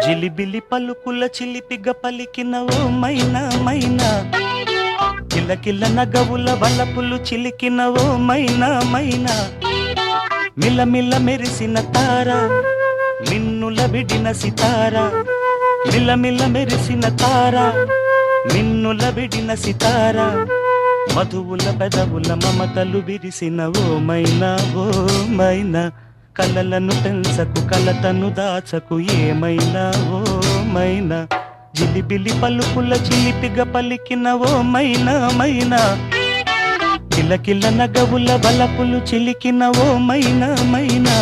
జిలిబిలి పలుకుల చిలిపిగ పలికిన ఓ మైనా మైనా, కిలకిల నగవుల వలపులు చిలికిన ఓ మైనా మైనా, మిలమిల మెరిసిన తార మిన్నుల విడిన సితార, మిలమిల మెరిసిన తార మిన్నుల విడిన సితార, మధువుల పెదవుల మమతలు విరిసిన ఓ మైనా ఓ మైనా, కలలను పెంచకు కలతను దాచకు ఏమైనా ఓ మైనా, జిలిబిలి పలుకుల చిలిపిగ పలికిన ఓ మైనా మైనా, కిలకిల నగవుల బలపులు చిలికిన ఓ మైనా మైనా.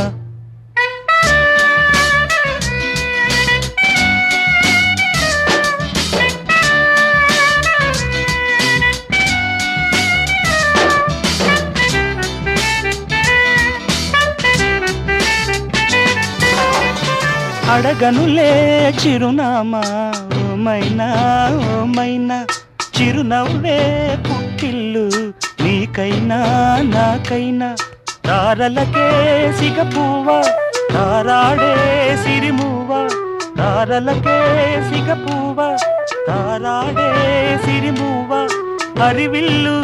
అడగనులే చిరునామా ఓ మైనా ఓ మైనా, చిరునవ్వే పుట్టిల్లు నీకైనా నాకైనా, తారలకే సిగపువ్వ తారాడే సిరిమువ్వ, తారలకే సిగపువ్వ తారాడే సిరిమువ్వ, హరివిల్లు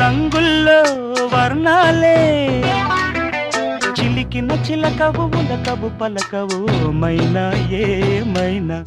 రంగుల్లో వర్ణాలే చిలికిన చిలకవు ఉలకవు పలకవు మైనా ఏమైనా.